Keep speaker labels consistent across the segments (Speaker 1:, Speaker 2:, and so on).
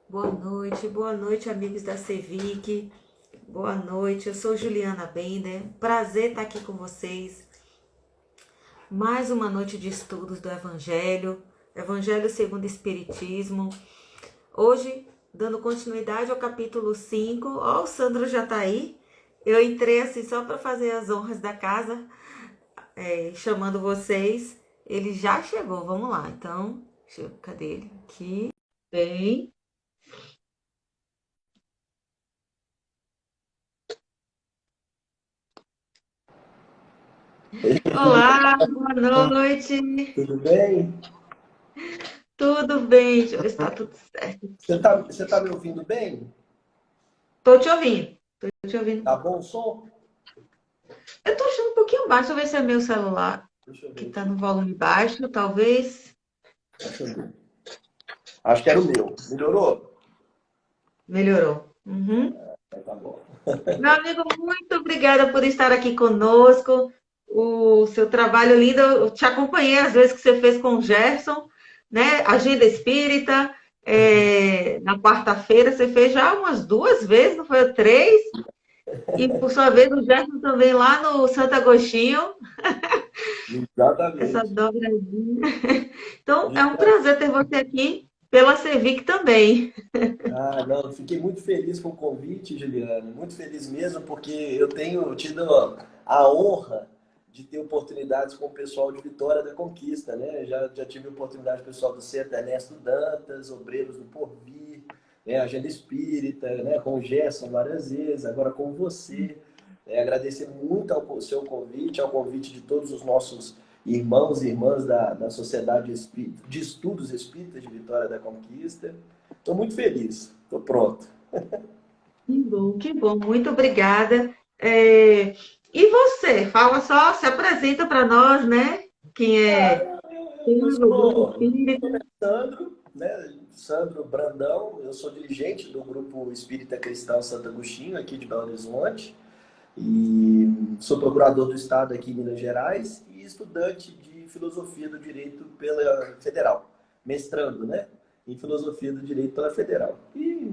Speaker 1: Boa noite, amigos da Cevic. Boa noite, eu sou Juliana Bender. Prazer estar aqui com vocês. Mais uma noite de estudos do Evangelho, Evangelho segundo o Espiritismo. Hoje, dando continuidade ao capítulo 5. Ó, o Sandro já tá aí. Eu entrei assim só para fazer as honras da casa, chamando vocês. Ele já chegou, vamos lá. Então, cadê ele? Aqui. Bem. Olá, boa noite.
Speaker 2: Tudo bem?
Speaker 1: Tudo bem? Deixa eu ver se tá tudo certo
Speaker 2: Você
Speaker 1: aqui.
Speaker 2: tá, você tá me ouvindo bem?
Speaker 1: Tô te ouvindo. Tô te ouvindo.
Speaker 2: Tá bom o som?
Speaker 1: Eu tô achando um pouquinho baixo. Deixa eu ver se é meu celular
Speaker 2: Deixa eu
Speaker 1: que
Speaker 2: ver
Speaker 1: tá
Speaker 2: aqui.
Speaker 1: no volume baixo, talvez.
Speaker 2: Deixa eu ver. Acho que era o meu. Melhorou?
Speaker 1: Melhorou. Uhum.
Speaker 2: Tá bom.
Speaker 1: Meu amigo, muito obrigada por estar aqui conosco. O seu trabalho lindo, eu te acompanhei às vezes que você fez com o Gerson, né? Agenda Espírita. Na quarta-feira você fez já umas duas vezes, não foi? Três? E por sua vez o Gerson também lá no Santo Agostinho. Essa
Speaker 2: Exatamente.
Speaker 1: dobradinha. Então, é um
Speaker 2: Juliana,
Speaker 1: prazer ter você aqui pela Cevic também.
Speaker 2: não, fiquei muito feliz com o convite, Juliana. Muito feliz mesmo, porque eu tenho tido a honra de ter oportunidades com o pessoal de Vitória da Conquista, né? Já tive oportunidade com o pessoal do Centro Ernesto Dantas, Obreiros do Porvir, né? Agenda Espírita, né? Com o Gerson várias vezes, agora com você. Agradecer muito ao seu convite, ao convite de todos os nossos irmãos e irmãs da Sociedade de Estudos Espíritas de Vitória da Conquista. Estou muito feliz. Estou pronto.
Speaker 1: Que bom, que bom. Muito obrigada. E você? Fala só, se apresenta para nós, né? Quem
Speaker 2: Ah,
Speaker 1: é quem
Speaker 2: eu
Speaker 1: é do grupo
Speaker 2: sou, meu
Speaker 1: espírita?
Speaker 2: nome é Sandro, né? Sandro Brandão. Eu sou dirigente do Grupo Espírita Cristão Santo Agostinho, aqui de Belo Horizonte. E sou procurador do Estado aqui em Minas Gerais e estudante de Filosofia do Direito pela Federal. Mestrando, né? Em Filosofia do Direito pela Federal. E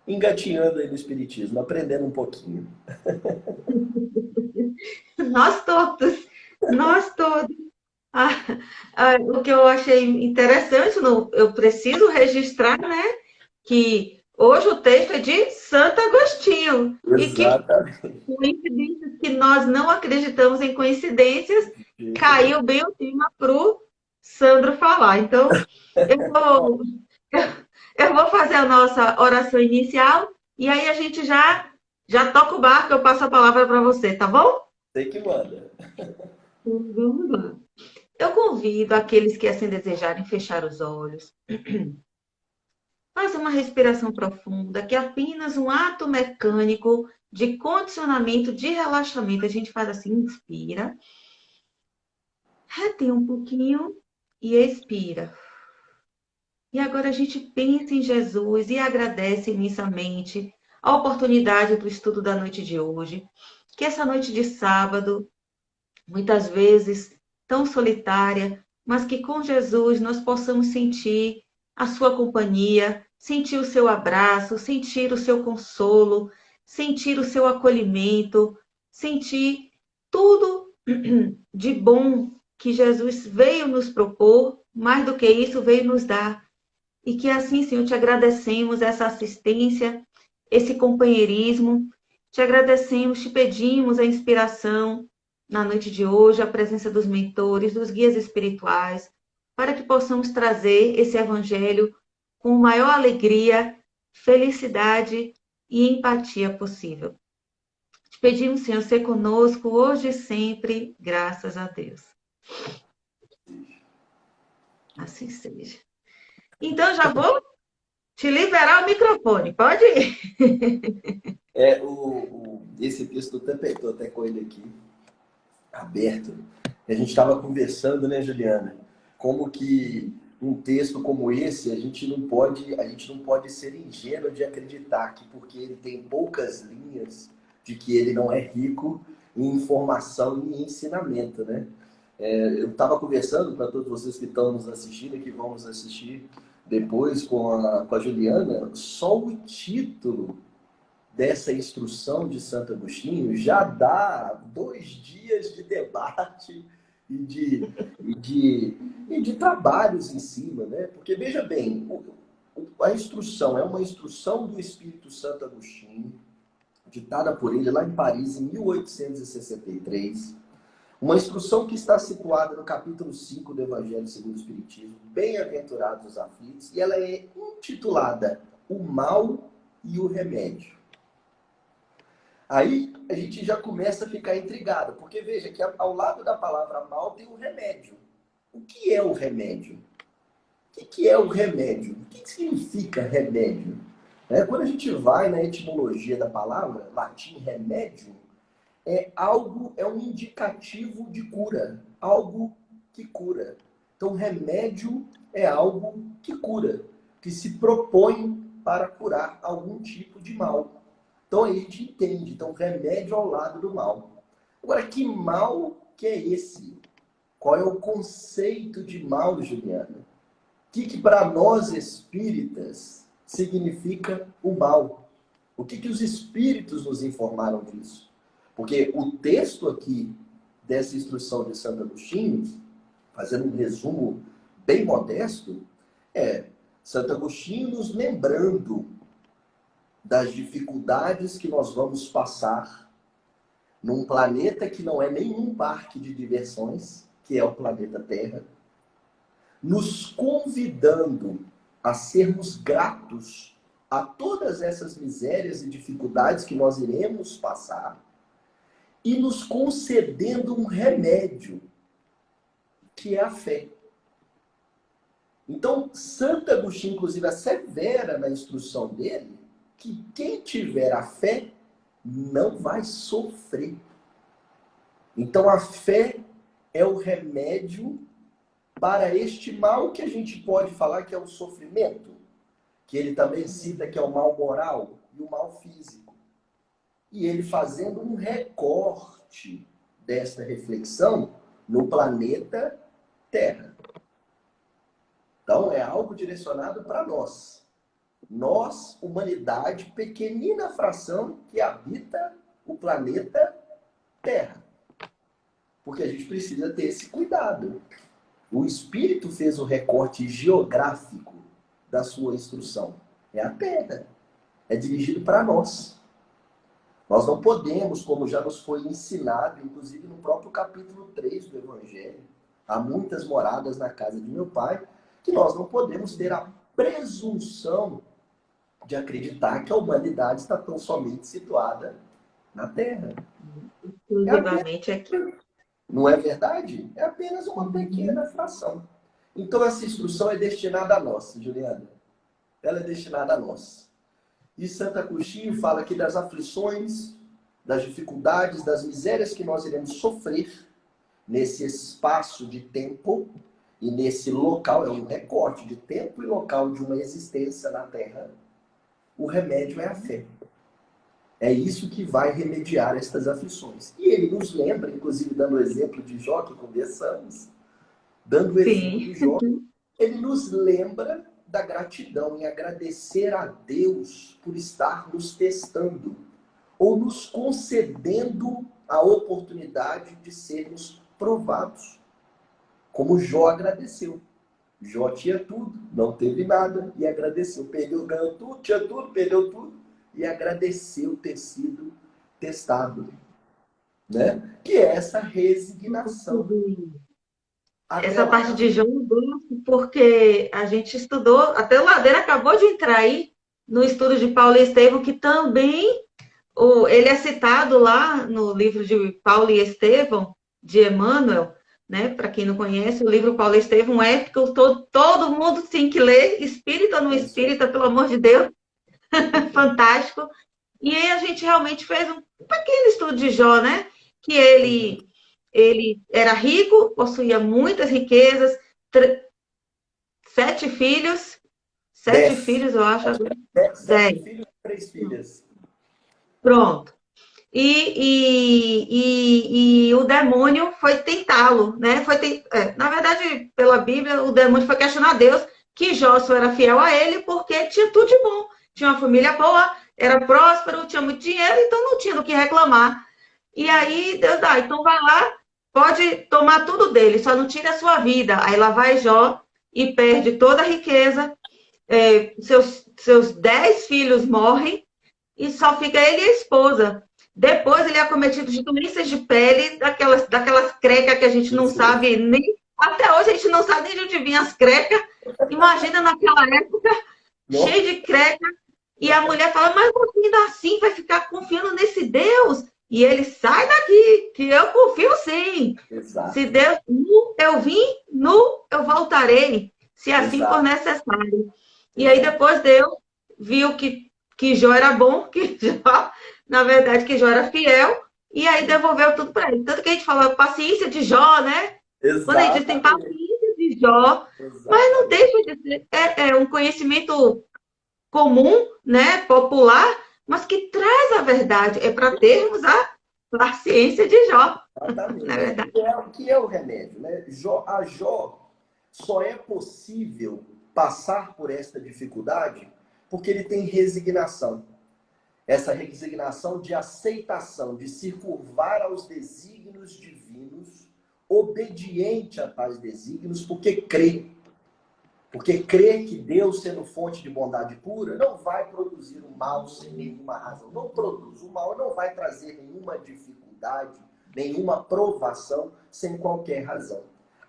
Speaker 2: engatinhando aí no Espiritismo, aprendendo um pouquinho.
Speaker 1: Nós todos, nós todos. Ah, o que eu achei interessante, eu preciso registrar, né? Que hoje o texto é de Santo Agostinho. E que
Speaker 2: Exatamente.
Speaker 1: coincidências que nós não acreditamos em coincidências,
Speaker 2: De jeito
Speaker 1: caiu
Speaker 2: nenhum.
Speaker 1: bem o tema para o Sandro falar. Então, eu vou, eu vou fazer a nossa oração inicial e aí a gente já toca o barco, eu passo a palavra para você, tá bom?
Speaker 2: Sei que manda.
Speaker 1: Então, vamos lá. Eu convido aqueles que assim desejarem fechar os olhos. Faça uma respiração profunda, que é apenas um ato mecânico de condicionamento, de relaxamento. A gente faz assim, inspira, retém um pouquinho e expira. E agora a gente pensa em Jesus e agradece imensamente a oportunidade do estudo da noite de hoje. Que essa noite de sábado, muitas vezes tão solitária, mas que com Jesus nós possamos sentir a sua companhia, sentir o seu abraço, sentir o seu consolo, sentir o seu acolhimento, sentir tudo de bom que Jesus veio nos propor, mais do que isso, veio nos dar. E que assim, Senhor, te agradecemos essa assistência, esse companheirismo, te agradecemos, te pedimos a inspiração na noite de hoje, a presença dos mentores, dos guias espirituais, para que possamos trazer esse evangelho com maior alegria, felicidade e empatia possível. Te pedimos, Senhor, ser conosco hoje e sempre, graças a Deus. Assim seja. Então, já vou te liberar o microfone, pode ir.
Speaker 2: Esse texto, estou até com ele aqui aberto. A gente estava conversando, né, Juliana? Como que um texto como esse, a gente não pode ser ingênuo de acreditar que porque ele tem poucas linhas, de que ele não é rico em informação e ensinamento, né? Eu estava conversando para todos vocês que estão nos assistindo e que vão nos assistir depois com a Juliana, só o título dessa instrução de Santo Agostinho já dá 2 dias de debate e de trabalhos em cima, né? Porque, veja bem, a instrução é uma instrução do Espírito Santo Agostinho, ditada por ele lá em Paris, em 1863. Uma instrução que está situada no capítulo 5 do Evangelho segundo o Espiritismo, Bem-aventurados os aflitos, e ela é intitulada O Mal e o Remédio. Aí a gente já começa a ficar intrigado, porque veja que ao lado da palavra mal tem o remédio. O que é o remédio? O que é o remédio? O que significa remédio? Quando a gente vai na etimologia da palavra, latim remédio, é um indicativo de cura, algo que cura. Então, remédio é algo que cura, que se propõe para curar algum tipo de mal. Então, aí a gente entende. Então, remédio ao lado do mal. Agora, que mal que é esse? Qual é o conceito de mal, Juliana? O que para nós espíritas significa o mal? O que os espíritos nos informaram disso? Porque o texto aqui dessa instrução de Santo Agostinho, fazendo um resumo bem modesto, é Santo Agostinho nos lembrando das dificuldades que nós vamos passar num planeta que não é nenhum parque de diversões, que é o planeta Terra, nos convidando a sermos gratos a todas essas misérias e dificuldades que nós iremos passar e nos concedendo um remédio, que é a fé. Então, Santo Agostinho, inclusive, assevera na instrução dele que quem tiver a fé não vai sofrer. Então, a fé é o remédio para este mal que a gente pode falar que é o sofrimento, que ele também cita que é o mal moral e o mal físico. E ele fazendo um recorte desta reflexão no planeta Terra. Então, é algo direcionado para nós. Nós, humanidade, pequenina fração que habita o planeta Terra. Porque a gente precisa ter esse cuidado. O Espírito fez o recorte geográfico da sua instrução. É a Terra. É dirigido para nós. Nós não podemos, como já nos foi ensinado, inclusive no próprio capítulo 3 do Evangelho, há muitas moradas na casa de meu Pai, que nós não podemos ter a presunção de acreditar que a humanidade está tão somente situada na Terra.
Speaker 1: Exclusivamente aqui.
Speaker 2: Não é verdade? É apenas uma pequena fração. Então essa instrução é destinada a nós, Juliana. Ela é destinada a nós. E Santo Agostinho fala aqui das aflições, das dificuldades, das misérias que nós iremos sofrer nesse espaço de tempo e nesse local, é um recorte de tempo e local de uma existência na Terra. O remédio é a fé. É isso que vai remediar estas aflições. E ele nos lembra, inclusive dando o exemplo de Jó, que conversamos, dando o exemplo de Jó, ele nos lembra da gratidão em agradecer a Deus por estar nos testando ou nos concedendo a oportunidade de sermos provados. Como Jó agradeceu. Jó tinha tudo, não teve nada e agradeceu. Ganhou tudo, tinha tudo, perdeu tudo e agradeceu ter sido testado. Né? Que é essa resignação.
Speaker 1: Essa parte de Jó eu gosto porque a gente estudou, até o Ladeira acabou de entrar aí no estudo de Paulo e Estevão, que também ele é citado lá no livro de Paulo e Estevão, de Emmanuel, né? Para quem não conhece, o livro Paulo e Estevão, um épico, todo mundo tem que ler, espírita ou não espírita, pelo amor de Deus, fantástico. E aí a gente realmente fez um pequeno estudo de Jó, né? Que ele era rico, possuía muitas riquezas, 7 filhos, 7 filhos, eu acho.
Speaker 2: 7 filhos e 3 filhas.
Speaker 1: Pronto. E o demônio foi tentá-lo, né? Na verdade, pela Bíblia, o demônio foi questionar Deus que Jó era fiel a ele porque tinha tudo de bom. Tinha uma família boa, era próspero, tinha muito dinheiro, então não tinha do que reclamar. E aí Deus dá, então vai lá, pode tomar tudo dele, só não tire a sua vida. Aí lá vai Jó e perde toda a riqueza, seus 10 filhos morrem e só fica ele e a esposa. Depois ele é acometido de doenças de pele, daquelas crecas que a gente não sabe nem. Até hoje a gente não sabe nem de onde vinham as crecas. Imagina naquela época, cheio de creca. E a mulher fala, mas você ainda assim vai ficar confiando nesse Deus? E ele, sai daqui, que eu confio sim.
Speaker 2: Exato.
Speaker 1: Se Deus, nu eu vim, nu eu voltarei, se assim for
Speaker 2: Exato.
Speaker 1: necessário. E aí depois Deus viu que Jó era bom, que Jó, na verdade, que Jó era fiel, e aí devolveu tudo para ele. Tanto que a gente fala paciência de Jó, né? Quando a gente diz tem paciência de Jó, mas não deixa de ser, é um conhecimento comum, né, popular, mas que traz a verdade. É para termos a paciência de Jó.
Speaker 2: Exatamente.
Speaker 1: Na verdade.
Speaker 2: Que é o remédio, né? A Jó só é possível passar por esta dificuldade porque ele tem resignação. Essa resignação de aceitação, de se curvar aos desígnios divinos, obediente a tais desígnios, porque crê. Porque crê que Deus, sendo fonte de bondade pura, não vai produzir o mal sem nenhuma razão. Não produz. O mal não vai trazer nenhuma dificuldade, nenhuma provação sem qualquer razão.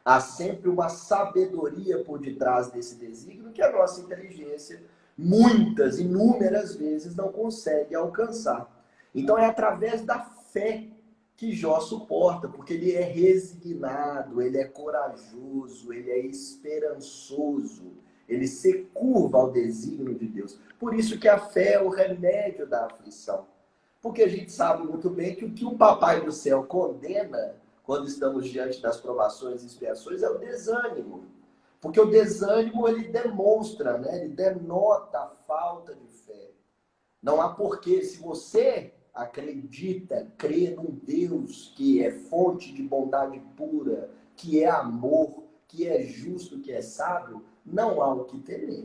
Speaker 2: Há sempre uma sabedoria por detrás desse desígnio que a nossa inteligência, muitas, inúmeras vezes, não consegue alcançar. Então é através da fé que Jó suporta, porque ele é resignado, ele é corajoso, ele é esperançoso, ele se curva ao desígnio de Deus. Por isso que a fé é o remédio da aflição. Porque a gente sabe muito bem que o que o Papai do Céu condena quando estamos diante das provações e expiações é o desânimo. Porque o desânimo, ele demonstra, né? Ele denota a falta de fé. Não há porquê, se você acredita, crê num Deus que é fonte de bondade pura, que é amor, que é justo, que é sábio, não há o que temer.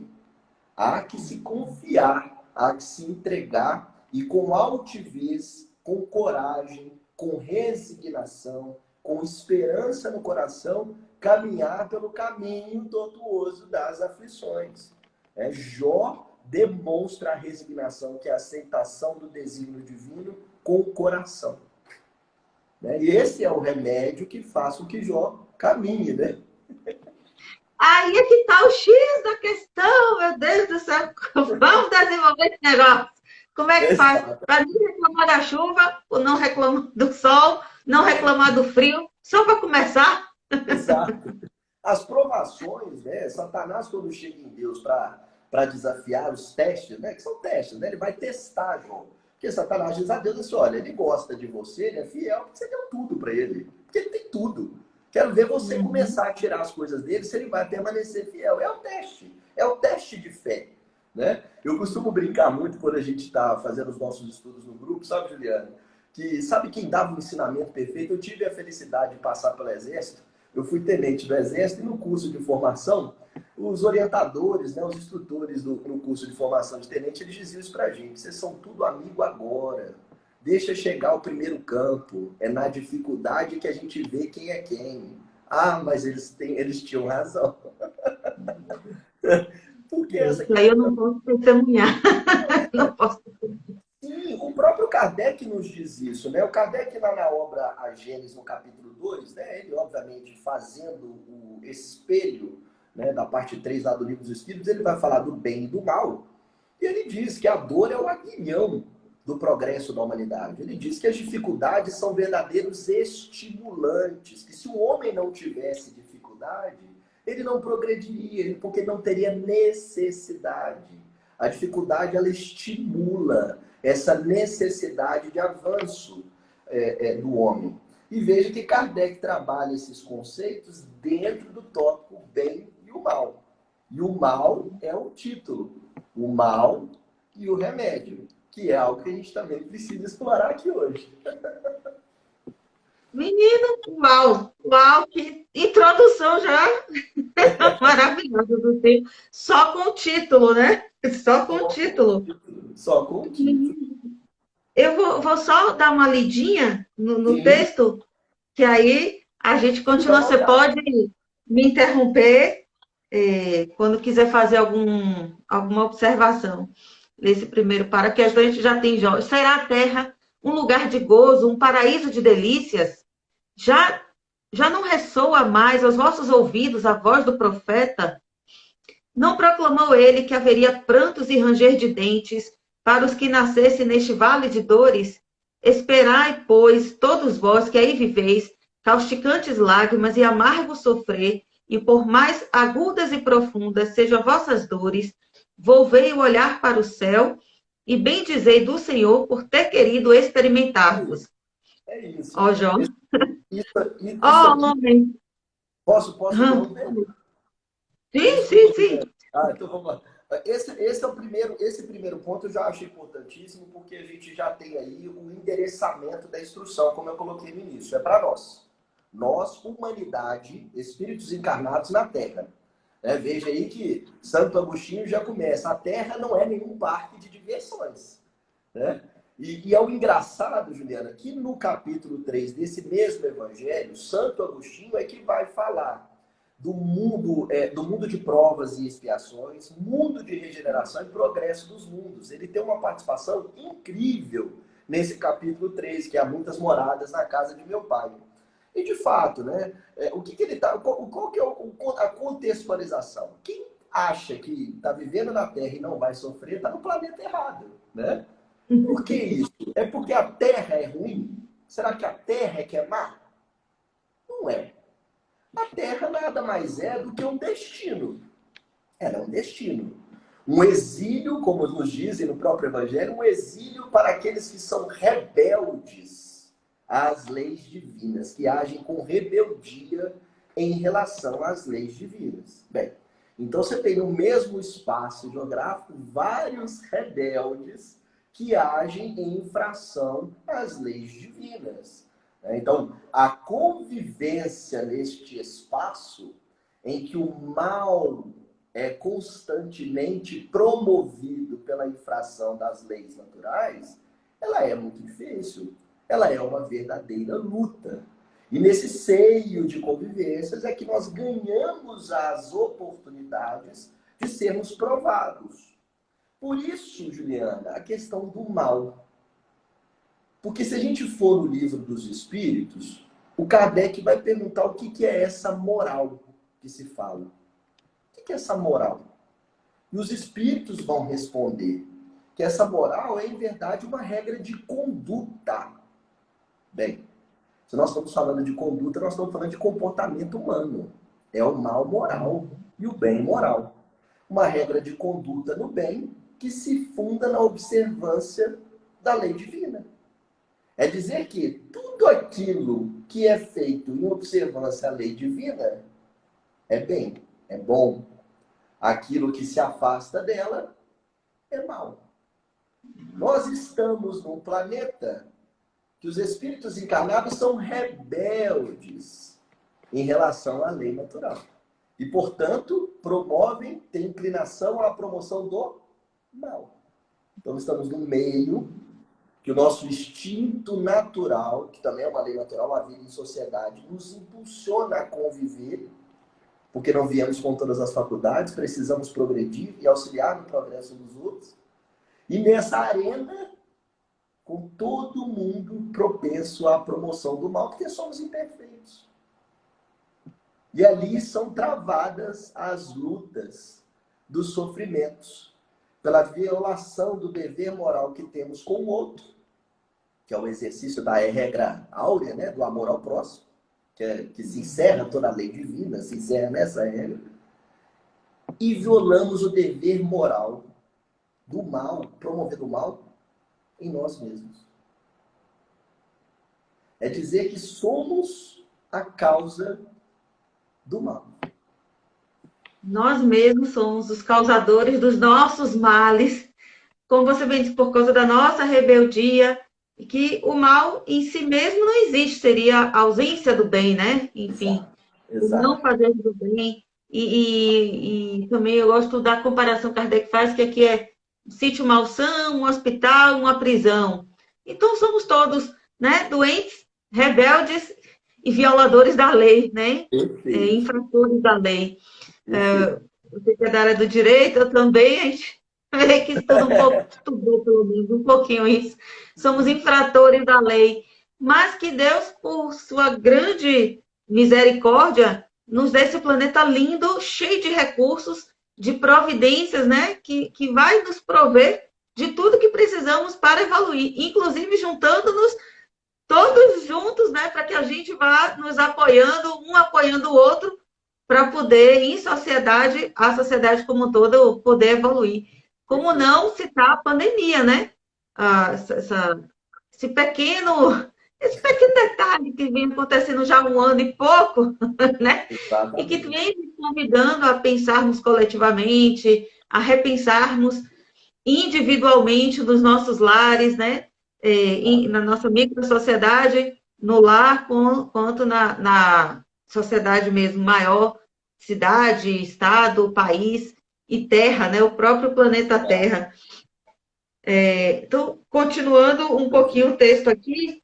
Speaker 2: Há que se confiar, há que se entregar e com altivez, com coragem, com resignação, com esperança no coração, caminhar pelo caminho tortuoso das aflições. Jó demonstra a resignação, que é a aceitação do desígnio divino com o coração. E esse é o remédio que faz com que Jó caminhe, né?
Speaker 1: Aí é que está o X da questão, meu Deus do céu. Vamos desenvolver esse negócio. Como é que faz? Para não reclamar da chuva, ou não reclamar do sol, não reclamar do frio, só para começar.
Speaker 2: Exato. As provações, né? Satanás, quando chega em Deus para desafiar os testes, né? Que são testes, né? Ele vai testar, João. Porque Satanás diz a Deus assim, olha, ele gosta de você, ele é fiel, porque você deu tudo para ele. Porque ele tem tudo. Quero ver você começar a tirar as coisas dele, se ele vai permanecer fiel. É o teste de fé. Né? Eu costumo brincar muito quando a gente está fazendo os nossos estudos no grupo, sabe, Juliana? Que sabe quem dava o ensinamento perfeito? Eu tive a felicidade de passar pelo Exército. Eu fui tenente do Exército e no curso de formação, os orientadores, né, os instrutores no curso de formação de tenente, eles diziam isso pra gente. Vocês são tudo amigo agora. Deixa chegar o primeiro campo. É na dificuldade que a gente vê quem é quem. Ah, mas eles tinham razão. Porque essa
Speaker 1: aí eu não posso testemunhar. Não posso.
Speaker 2: Sim, o próprio Kardec nos diz isso, né? O Kardec, lá na obra A Gênese, no capítulo 2, né? Ele, obviamente, fazendo o espelho, né, da parte 3 lá do Livro dos Espíritos, ele vai falar do bem e do mal. E ele diz que a dor é o aguilhão do progresso da humanidade. Ele diz que as dificuldades são verdadeiros estimulantes, que se o homem não tivesse dificuldade, ele não progrediria, porque não teria necessidade. A dificuldade, ela estimula essa necessidade de avanço do homem. E veja que Kardec trabalha esses conceitos dentro do tópico bem e o mal. E o mal é o título. O mal e o remédio, que é algo que a gente também precisa explorar aqui hoje.
Speaker 1: Menino, uau, que introdução já maravilhosa. Passagem do Tempo, só com o título, né? Só com o
Speaker 2: Só com o
Speaker 1: título.
Speaker 2: título. Só com o título.
Speaker 1: Eu vou só dar uma lidinha no
Speaker 2: Sim,
Speaker 1: texto, que aí a gente
Speaker 2: fica à
Speaker 1: continua. Você
Speaker 2: vontade.
Speaker 1: pode me interromper, quando quiser fazer alguma observação nesse primeiro para, que a gente já tem Jó. Será a terra um lugar de gozo, um paraíso de delícias? Já, já não ressoa mais aos vossos ouvidos a voz do profeta? Não proclamou ele que haveria prantos e ranger de dentes para os que nascessem neste vale de dores? Esperai, pois, todos vós que aí viveis, causticantes lágrimas e amargo sofrer, e por mais agudas e profundas sejam vossas dores, volvei o olhar para o céu e bendizei do Senhor por ter querido
Speaker 2: É isso.
Speaker 1: experimentar-vos.
Speaker 2: É isso.
Speaker 1: Ó, Jó.
Speaker 2: Isso
Speaker 1: Ó,
Speaker 2: aqui,
Speaker 1: homem.
Speaker 2: posso
Speaker 1: Hã?
Speaker 2: interromper?
Speaker 1: Sim, sim,
Speaker 2: Desculpa,
Speaker 1: sim.
Speaker 2: Juliana. Então vamos lá. Esse é o primeiro, esse primeiro ponto eu já acho importantíssimo, porque a gente já tem aí o endereçamento da instrução, como eu coloquei no início. É para nós. Nós, humanidade, espíritos encarnados na Terra. Veja aí que Santo Agostinho já começa. A Terra não é nenhum parque de diversões. Né? E é o engraçado, Juliana, que no capítulo 3 desse mesmo evangelho, Santo Agostinho é que vai falar do mundo de provas e expiações, mundo de regeneração e progresso dos mundos. Ele tem uma participação incrível nesse capítulo 3, que há muitas moradas na casa de meu pai. E de fato, né, o que ele tá, qual que é a contextualização? Quem acha que está vivendo na Terra e não vai sofrer, está no planeta errado, né? Por que isso? É porque a Terra é ruim? Será que a Terra é que é má? Não é. A Terra nada mais é do que um destino. Ela é um destino. Um exílio, como nos dizem no próprio Evangelho, um exílio para aqueles que são rebeldes às leis divinas, que agem com rebeldia em relação às leis divinas. Bem, então você tem no mesmo espaço geográfico vários rebeldes que agem em infração às leis divinas. Então, a convivência neste espaço em que o mal é constantemente promovido pela infração das leis naturais, ela é muito difícil. Ela é uma verdadeira luta. E nesse seio de convivências é que nós ganhamos as oportunidades de sermos provados. Por isso, Juliana, a questão do mal. Porque se a gente for no livro dos Espíritos, o Kardec vai perguntar o que é essa moral que se fala. O que é essa moral? E os Espíritos vão responder que essa moral é, em verdade, uma regra de conduta. Bem, se nós estamos falando de conduta, nós estamos falando de comportamento humano. É o mal moral e o bem moral. Uma regra de conduta no bem que se funda na observância da lei divina. É dizer que tudo aquilo que é feito em observância à lei divina é bem, é bom. Aquilo que se afasta dela é mal. Nós estamos num planeta que os espíritos encarnados são rebeldes em relação à lei natural. E, portanto, promovem, têm inclinação à promoção do mal. Então, estamos no meio que o nosso instinto natural, que também é uma lei natural, a vida em sociedade, nos impulsiona a conviver, porque não viemos com todas as faculdades, precisamos progredir e auxiliar no progresso dos outros. E nessa arena, com todo mundo propenso à promoção do mal, porque somos imperfeitos. E ali são travadas as lutas dos sofrimentos, pela violação do dever moral que temos com o outro, que é o exercício da regra áurea, né, do amor ao próximo, que se encerra toda a lei divina, se encerra nessa regra, e violamos o dever moral do mal, promover do mal em nós mesmos. É dizer que somos a causa do mal.
Speaker 1: Nós mesmos somos os causadores dos nossos males, como você bem disse, por causa da nossa rebeldia, e que o mal em si mesmo não existe, seria a ausência do bem, né? Enfim,
Speaker 2: Exato.
Speaker 1: o não
Speaker 2: Exato.
Speaker 1: fazer do bem. e também eu gosto da comparação que Kardec faz, que aqui é um sítio malsão, um hospital, uma prisão. Então somos todos, né, doentes, rebeldes e violadores da lei, né?
Speaker 2: Perfeito,
Speaker 1: Infratores da lei.
Speaker 2: perfeito.
Speaker 1: Você que é da área do direito, eu também, a gente vê que estuda um pouco, estudou pelo menos um pouquinho isso. Somos infratores da lei, mas que Deus, por sua grande misericórdia, nos dê esse planeta lindo, cheio de recursos, de providências, né? Que vai nos prover de tudo que precisamos para evoluir, inclusive juntando-nos todos juntos, né? Para que a gente vá nos apoiando, um apoiando o outro, para poder, em sociedade, a sociedade como um todo, poder evoluir. Como
Speaker 2: Perfeito.
Speaker 1: não citar a pandemia, né? Esse pequeno, esse pequeno detalhe que vem acontecendo já há um ano e pouco, né? E que
Speaker 2: Exatamente.
Speaker 1: vem nos convidando a pensarmos coletivamente, a repensarmos individualmente nos nossos lares, né? Na nossa micro-sociedade, no lar, quanto na sociedade mesmo maior, cidade, estado, país e terra, né? O próprio planeta Terra. Então, continuando um pouquinho o texto aqui,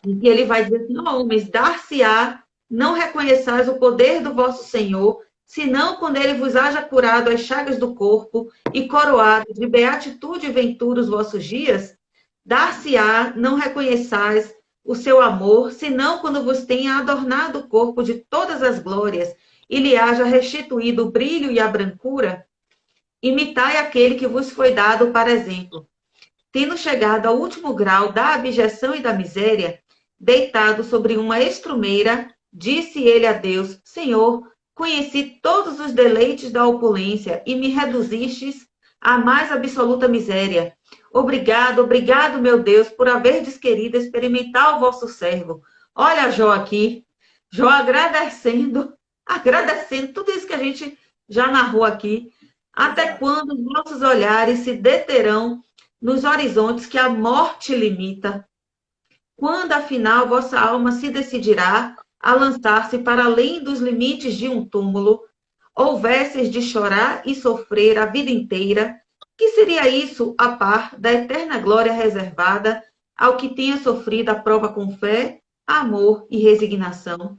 Speaker 1: em que ele vai dizer assim, ó, homens, dar-se-á, não reconheçais o poder do vosso Senhor, senão quando ele vos haja curado as chagas do corpo e coroado de beatitude e ventura os vossos dias? Dar-se-á, não reconheçais o seu amor, senão quando vos tenha adornado o corpo de todas as glórias e lhe haja restituído o brilho e a brancura? Imitai aquele que vos foi dado para exemplo. Tendo chegado ao último grau da abjeção e da miséria, deitado sobre uma estrumeira, disse ele a Deus: Senhor, conheci todos os deleites da opulência e me reduzistes à mais absoluta miséria. Obrigado, obrigado, meu Deus, por haverdes querido experimentar o vosso servo. Olha Jó aqui, Jó agradecendo, agradecendo tudo isso que a gente já narrou aqui. Até
Speaker 2: Exato.
Speaker 1: quando os nossos olhares se deterão nos horizontes que a morte limita? Quando, afinal, vossa alma se decidirá a lançar-se para além dos limites de um túmulo, houvesses de chorar e sofrer a vida inteira, que seria isso a par da eterna glória reservada ao que tenha sofrido a prova com fé, amor e resignação?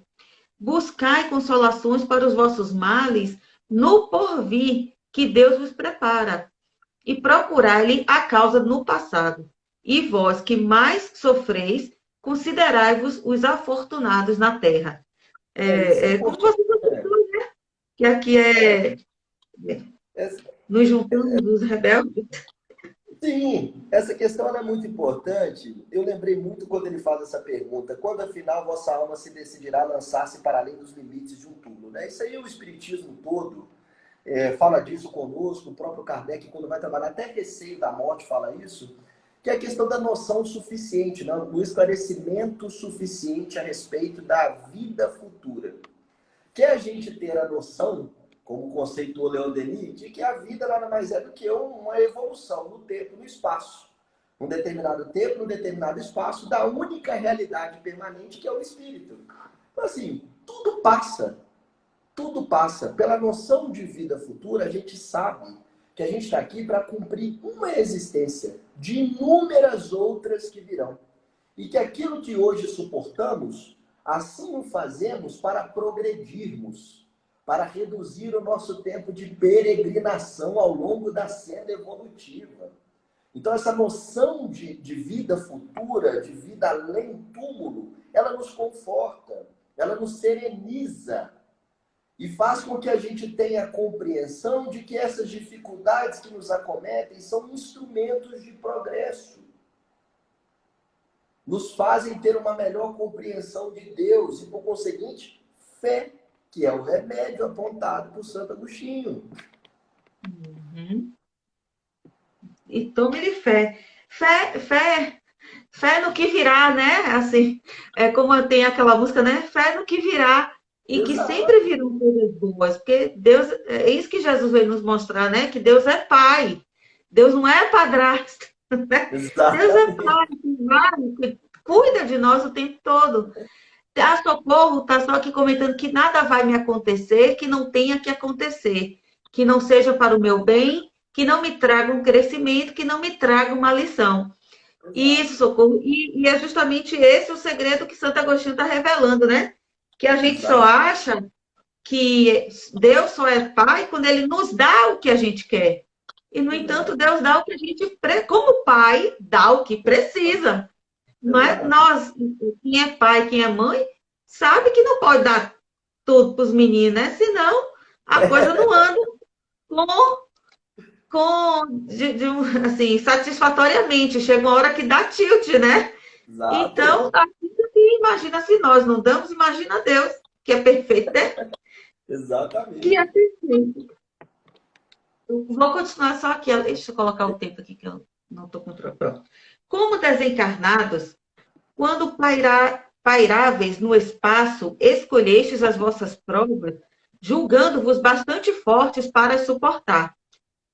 Speaker 1: Buscai consolações para os vossos males no porvir que Deus vos prepara e procurai-lhe a causa no passado. E vós que mais sofreis, considerai-vos os afortunados na terra.
Speaker 2: Isso é
Speaker 1: Como
Speaker 2: importante.
Speaker 1: você comentou, que aqui é
Speaker 2: É,
Speaker 1: nos juntando dos rebeldes.
Speaker 2: sim, essa questão ela é muito importante. Eu lembrei muito quando ele faz essa pergunta: quando afinal vossa alma se decidirá a lançar-se para além dos limites de um túmulo? Né? Isso aí o Espiritismo todo fala disso conosco, o próprio Kardec, quando vai trabalhar até receio da morte, fala isso, que é a questão da noção suficiente, né? O esclarecimento suficiente a respeito da vida futura. Que é a gente ter a noção, como conceitou Leon Denis, de que a vida nada mais é do que uma evolução no tempo e no espaço. Um determinado tempo, um determinado espaço, da única realidade permanente que é o espírito. Então, assim, tudo passa. Tudo passa. Pela noção de vida futura, a gente sabe que a gente está aqui para cumprir uma existência de inúmeras outras que virão. E que aquilo que hoje suportamos, assim o fazemos para progredirmos, para reduzir o nosso tempo de peregrinação ao longo da senda evolutiva. Então, essa noção de vida futura, de vida além túmulo, ela nos conforta, ela nos sereniza e faz com que a gente tenha a compreensão de que essas dificuldades que nos acometem são instrumentos de progresso. Nos fazem ter uma melhor compreensão de Deus e, por conseguinte, fé, que é o remédio apontado por Santo Agostinho.
Speaker 1: Uhum. E tome-lhe fé. Fé no que virá, né? Assim, como tem aquela música, né? Fé no que virá. E que sempre
Speaker 2: Exato,
Speaker 1: virão coisas boas, porque Deus, é isso que Jesus veio nos mostrar, né? Que Deus é Pai, Deus não é padrasto, né? Deus é Pai,
Speaker 2: exatamente.
Speaker 1: que vai, que cuida de nós o tempo todo. A Socorro está só aqui comentando que nada vai me acontecer que não tenha que acontecer, que não seja para o meu bem, que não me traga um crescimento, que não me traga uma lição. Isso,
Speaker 2: Exato,
Speaker 1: Socorro. E é justamente esse o segredo que Santo Agostinho está revelando, né? Que a gente só
Speaker 2: exato.
Speaker 1: acha que Deus só é pai quando ele nos dá o que a gente quer. E, no entanto,
Speaker 2: Exato,
Speaker 1: Deus dá o que a gente, como pai, dá o que precisa. Não é
Speaker 2: exato.
Speaker 1: nós, quem é pai, quem é mãe, sabe que não pode dar tudo para os meninos, né? Senão a coisa não anda com, assim, satisfatoriamente. Chega uma hora que dá tilt, né? Então,
Speaker 2: Exato,
Speaker 1: assim, imagina se nós não damos, imagina Deus, que é perfeito, né? Que é
Speaker 2: exatamente.
Speaker 1: perfeito. Vou continuar só aqui. Deixa eu colocar o tempo aqui que eu não estou controlando. Pronto. Como desencarnados, quando pairáveis no espaço, escolhestes as vossas provas, julgando-vos bastante fortes para as suportar.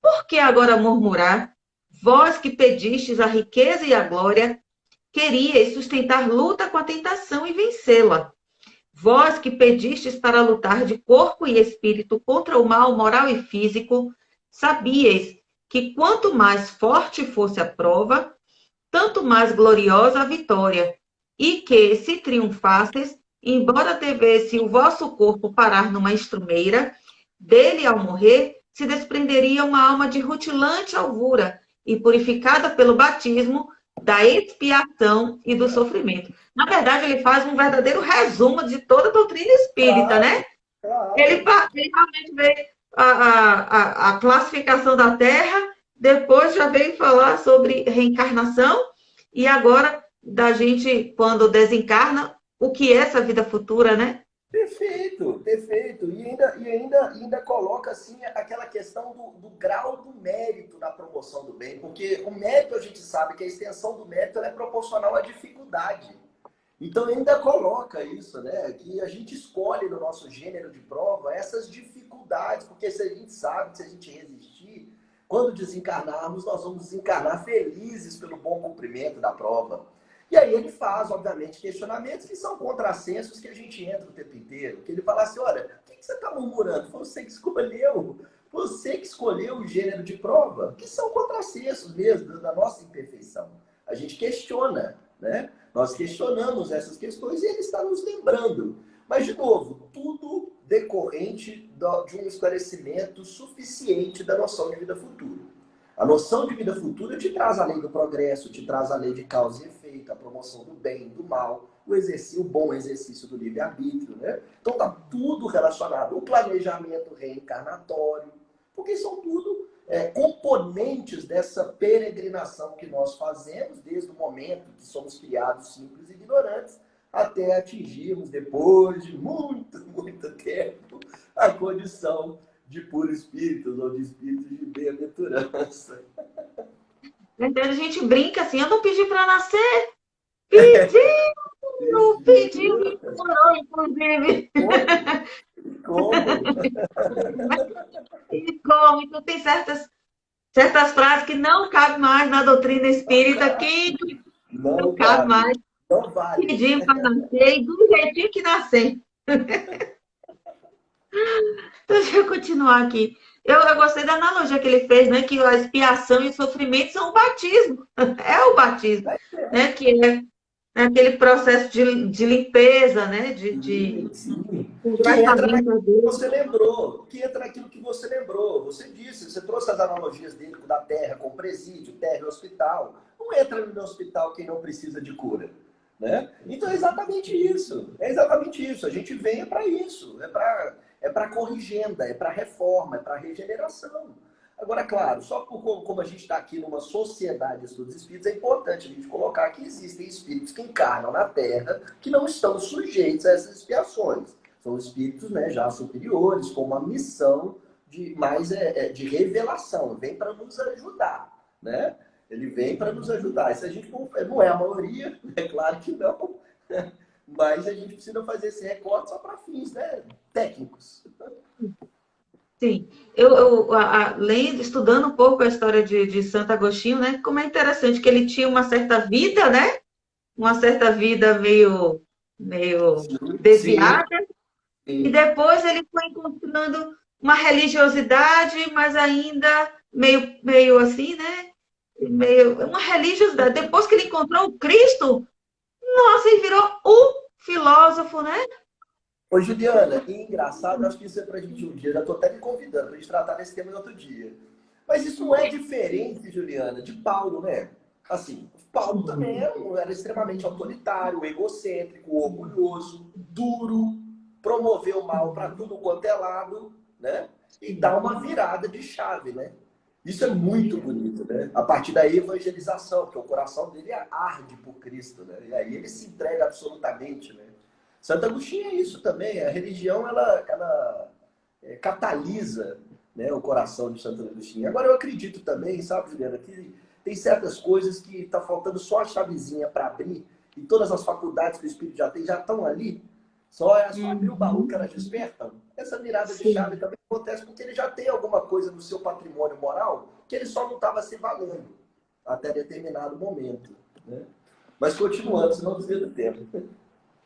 Speaker 1: Por que agora murmurar? Vós que pedistes a riqueza e a glória, queríeis sustentar luta com a tentação e vencê-la. Vós que pedistes para lutar de corpo e espírito contra o mal moral e físico, sabíeis que quanto mais forte fosse a prova, tanto mais gloriosa a vitória, e que, se triunfasseis, embora devesse o vosso corpo parar numa estrumeira, dele, ao morrer, se desprenderia uma alma de rutilante alvura e purificada pelo batismo da expiação e do sofrimento. Na verdade, ele faz um verdadeiro resumo de toda a doutrina espírita, né?
Speaker 2: Claro, claro.
Speaker 1: Ele realmente veio a classificação da Terra, depois já veio falar sobre reencarnação, e agora da gente, quando desencarna, o que é essa vida futura, né?
Speaker 2: Perfeito, perfeito. E ainda coloca assim aquela questão do grau do mérito na promoção do bem, porque o mérito a gente sabe que a extensão do mérito ela é proporcional à dificuldade. Então ainda coloca isso, né? Que a gente escolhe no nosso gênero de prova essas dificuldades, porque se a gente sabe que se a gente resistir, quando desencarnarmos, nós vamos desencarnar felizes pelo bom cumprimento da prova. E aí ele faz, obviamente, questionamentos que são contrassensos que a gente entra o tempo inteiro. Que ele fala assim, olha, o que você está murmurando? Você que escolheu o gênero de prova, que são contrassensos mesmo da nossa imperfeição. A gente questiona, né? Nós questionamos essas questões e ele está nos lembrando. Mas, de novo, tudo decorrente de um esclarecimento suficiente da noção de vida futura. A noção de vida futura te traz a lei do progresso, te traz a lei de causa e efeito, a promoção do bem, do mal, o bom exercício do livre-arbítrio, né? Então tá tudo relacionado. O planejamento reencarnatório, porque são tudo componentes dessa peregrinação que nós fazemos desde o momento que somos criados simples e ignorantes até atingirmos, depois de muito, muito tempo, a condição de puros espíritos ou de espíritos de bem-aventurança.
Speaker 1: Então a gente brinca assim, eu não pedi para nascer, pedi, não pedi, me implorou, inclusive.
Speaker 2: Como? Como?
Speaker 1: E como? Então tem certas frases que não cabem mais na doutrina
Speaker 2: Não
Speaker 1: espírita,
Speaker 2: cabe,
Speaker 1: que não
Speaker 2: não
Speaker 1: cabe
Speaker 2: cabe,
Speaker 1: mais.
Speaker 2: não vale.
Speaker 1: Pedimos para nascer e do jeitinho que nascer. Então, deixa eu continuar aqui. Eu gostei da analogia que ele fez, né? Que a expiação e o sofrimento são o batismo. É o batismo, né? Que é aquele processo de limpeza, né? De
Speaker 2: Sim, sim. Que entra
Speaker 1: engraçamento
Speaker 2: naquilo
Speaker 1: a
Speaker 2: que
Speaker 1: Deus.
Speaker 2: você lembrou. Que entra naquilo que você lembrou. Você disse, você trouxe as analogias dele da terra com presídio, terra e hospital. Não entra no hospital quem não precisa de cura. Né? Então é exatamente isso. É exatamente isso. A gente vem para isso. É para corrigenda, é para reforma, é para regeneração. Agora, claro, só como a gente está aqui numa sociedade de estudos espíritos, é importante a gente colocar que existem espíritos que encarnam na Terra que não estão sujeitos a essas expiações. São espíritos, né, já superiores, com uma missão de revelação. Vem para nos ajudar, né? Ele vem para nos ajudar. Isso a gente não é a maioria, é claro que não, mas a gente precisa fazer esse recorte só para fins, né, técnicos.
Speaker 1: Sim. Lendo, estudando um pouco a história de Santo Agostinho, né? Como é interessante que ele tinha uma certa vida, né? Uma certa vida meio meio
Speaker 2: Sim,
Speaker 1: desviada, e
Speaker 2: sim.
Speaker 1: depois ele foi encontrando uma religiosidade, mas ainda meio assim, né? Meio uma religiosidade. Depois que ele encontrou o Cristo, nossa, ele virou o filósofo, né?
Speaker 2: Ô, Juliana, e engraçado, acho que isso é pra gente um dia, já tô até me convidando pra gente tratar desse tema em outro dia. Mas isso não é diferente, Juliana, de Paulo, né? Assim, Paulo também era extremamente autoritário, egocêntrico, orgulhoso, duro, promoveu o mal para tudo quanto é lado, né? E dá uma virada de chave, né? Isso é muito bonito, né? A partir da evangelização, porque o coração dele arde por Cristo, né? E aí ele se entrega absolutamente, né? Santo Agostinho é isso também. A religião, ela catalisa, né, o coração de Santo Agostinho. Agora, eu acredito também, sabe, Juliana, que tem certas coisas que está faltando só a chavezinha para abrir e todas as faculdades que o Espírito já tem já estão ali. É só abrir o baú que
Speaker 1: Uhum.
Speaker 2: elas despertam. Essa virada de chave
Speaker 1: Sim,
Speaker 2: também acontece porque ele já tem alguma coisa no seu patrimônio moral que ele só não estava se valendo até determinado momento. Né? Mas continuando, senão desvia do tempo.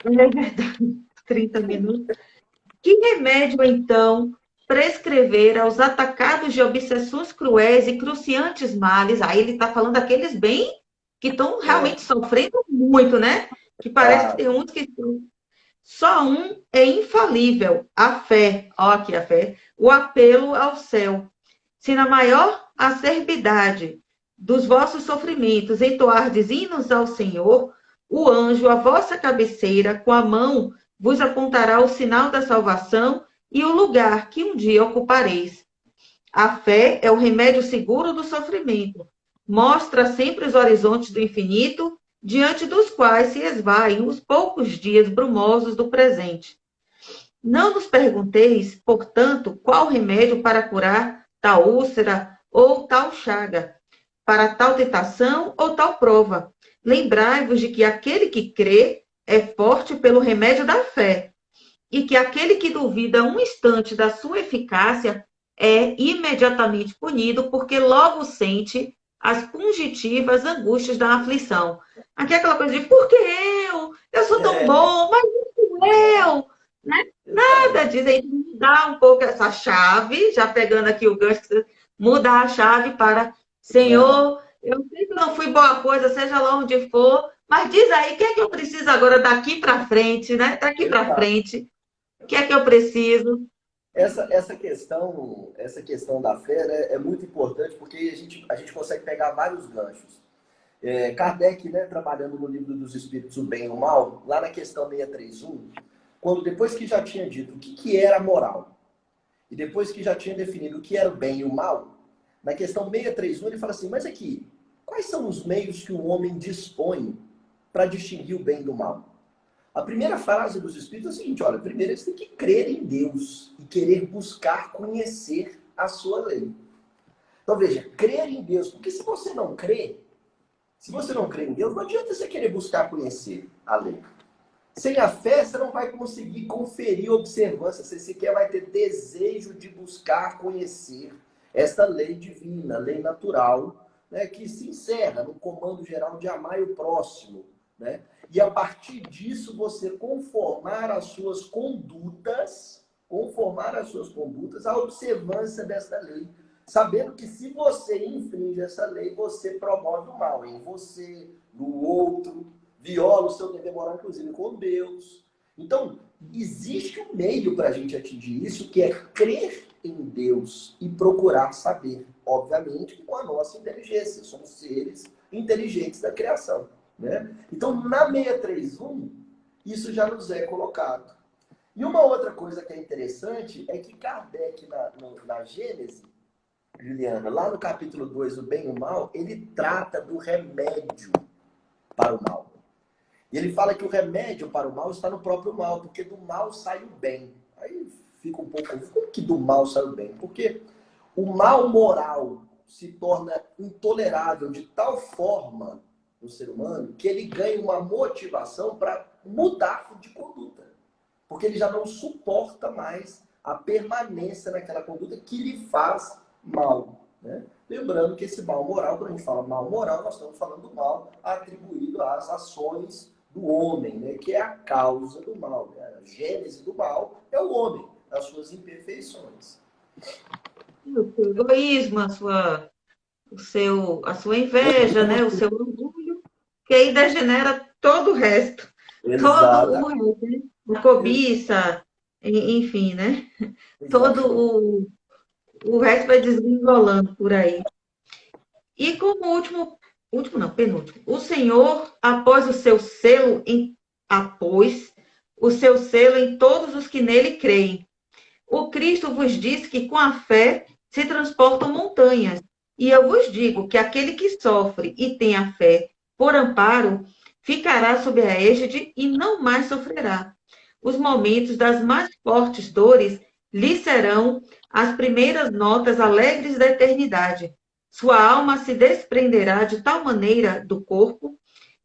Speaker 1: é verdade. 30 minutos. Que remédio, então, prescrever aos atacados de obsessões cruéis e cruciantes males? Aí ele está falando daqueles bem que estão
Speaker 2: É,
Speaker 1: realmente sofrendo muito, né? Que parece que
Speaker 2: tá.
Speaker 1: tem uns que só um é infalível, a fé. Ó, aqui a fé. O apelo ao céu. Se na maior acerbidade dos vossos sofrimentos entoardes hinos ao Senhor, o anjo, à vossa cabeceira, com a mão, vos apontará o sinal da salvação e o lugar que um dia ocupareis. A fé é o remédio seguro do sofrimento. Mostra sempre os horizontes do infinito, diante dos quais se esvaem os poucos dias brumosos do presente. Não nos pergunteis, portanto, qual remédio para curar tal úlcera ou tal chaga, para tal tentação ou tal prova. Lembrai-vos de que aquele que crê é forte pelo remédio da fé, e que aquele que duvida um instante da sua eficácia é imediatamente punido, porque logo sente as pungitivas angústias da aflição. Aqui é aquela coisa de por que eu? Eu sou tão
Speaker 2: É,
Speaker 1: bom, mas não
Speaker 2: exato,
Speaker 1: eu, né? Nada
Speaker 2: exato.
Speaker 1: diz aí, mudar um pouco essa chave, já pegando aqui o gancho, mudar a chave para
Speaker 2: Exato.
Speaker 1: Senhor, eu sei que não fui boa coisa, seja lá onde for, mas diz aí, o que é que eu preciso agora daqui para frente, né? Daqui para
Speaker 2: Exato.
Speaker 1: frente, o que é que eu preciso?
Speaker 2: Essa questão da fé, né, é muito importante porque a gente consegue pegar vários ganchos. Kardec, né, trabalhando no livro dos Espíritos, o Bem e o Mal, lá na questão 631, depois que já tinha dito o que era moral, e depois que já tinha definido o que era o bem e o mal, na questão 631 ele fala assim, mas aqui, quais são os meios que o homem dispõe para distinguir o bem do mal? A primeira frase dos Espíritos é a seguinte, olha, primeiro eles têm que crer em Deus e querer buscar conhecer a sua lei. Então veja, crer em Deus, porque se você não crê em Deus, não adianta você querer buscar conhecer a lei. Sem a fé, você não vai conseguir conferir observância, você sequer vai ter desejo de buscar conhecer esta lei divina, lei natural, né, que se encerra no comando geral de amar o próximo. Né? E a partir disso, você conformar as suas condutas à observância desta lei. Sabendo que se você infringe essa lei, você promove o mal em você, no outro, viola o seu dever moral, inclusive com Deus. Então, existe um meio para a gente atingir isso, que é crer em Deus e procurar saber. Obviamente, com a nossa inteligência. Somos seres inteligentes da criação. Né? Então, na 631, isso já nos é colocado. E uma outra coisa que é interessante é que Kardec, na Gênese, Juliana, lá no capítulo 2, o bem e o mal, ele trata do remédio para o mal. E ele fala que o remédio para o mal está no próprio mal, porque do mal sai o bem. Aí fica um pouco confuso. Como que do mal sai o bem? Porque o mal moral se torna intolerável de tal forma no ser humano que ele ganha uma motivação para mudar de conduta. Porque ele já não suporta mais a permanência naquela conduta que lhe faz mal. Né? Lembrando que esse mal moral, quando a gente fala mal moral, nós estamos falando do mal atribuído às ações do homem, né? Que é a causa do mal. Né? A gênese do mal é o homem, as suas imperfeições.
Speaker 1: O seu egoísmo, a sua inveja, né? O seu orgulho, que aí degenera todo o resto. Todo o
Speaker 2: Exatamente.
Speaker 1: resto, né? A cobiça, enfim, né? Todo
Speaker 2: Exatamente.
Speaker 1: o resto vai desgringolando por aí. E como último não, penúltimo, o Senhor após o seu selo em todos os que nele creem. O Cristo vos disse que com a fé se transportam montanhas. E eu vos digo que aquele que sofre e tem a fé por amparo, ficará sob a égide e não mais sofrerá. Os momentos das mais fortes dores lhe serão as primeiras notas alegres da eternidade. Sua alma se desprenderá de tal maneira do corpo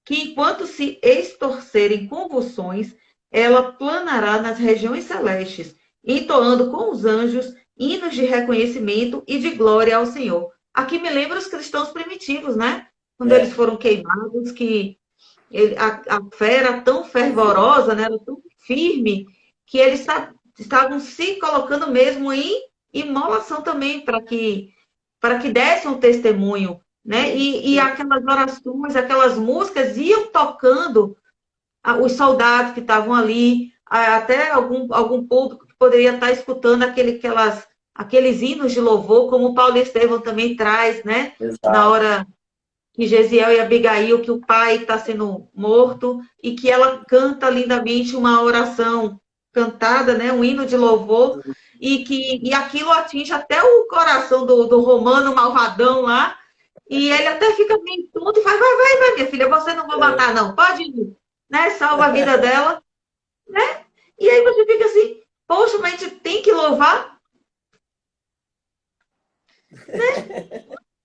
Speaker 1: que, enquanto se estorcerem convulsões, ela planará nas regiões celestes, entoando com os anjos hinos de reconhecimento e de glória ao Senhor. Aqui me lembra os cristãos primitivos, né? Quando eles
Speaker 2: É,
Speaker 1: foram queimados, que a fé era tão fervorosa, né? Era tão firme, que eles estavam se colocando mesmo em imolação também, para que dessem um testemunho, né? E aquelas orações, aquelas músicas iam tocando os soldados que estavam ali, até algum público que poderia estar escutando aqueles hinos de louvor, como o Paulo Estevão também traz, né? Na
Speaker 2: exato.
Speaker 1: hora que Gesiel e Abigail, que o pai está sendo morto, e que ela canta lindamente uma oração cantada, né? Um hino de louvor, e aquilo atinge até o coração do romano malvadão lá, e ele até fica meio tonto e faz, vai, minha filha, você não vai
Speaker 2: É,
Speaker 1: matar, não, pode ir, né? Salva a vida dela, né? E aí você fica assim, poxa, mas a gente tem que louvar,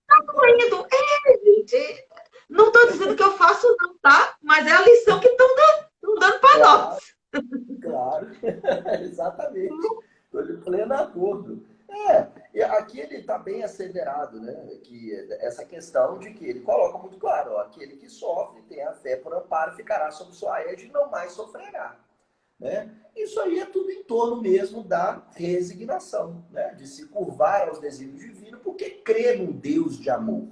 Speaker 1: tá doendo. Gente, não estou dizendo que eu faço, não, tá? Mas é a lição que estão dando para
Speaker 2: claro,
Speaker 1: nós.
Speaker 2: claro. Exatamente. Estou de pleno acordo. É, e aqui ele está bem acelerado, né? Que essa questão de que ele coloca muito claro, ó, aquele que sofre, tem a fé por amparo, ficará sob sua égide e não mais sofrerá. Né? Isso aí é tudo em torno mesmo da resignação, né? De se curvar aos desígnios divinos, porque crê num Deus de amor,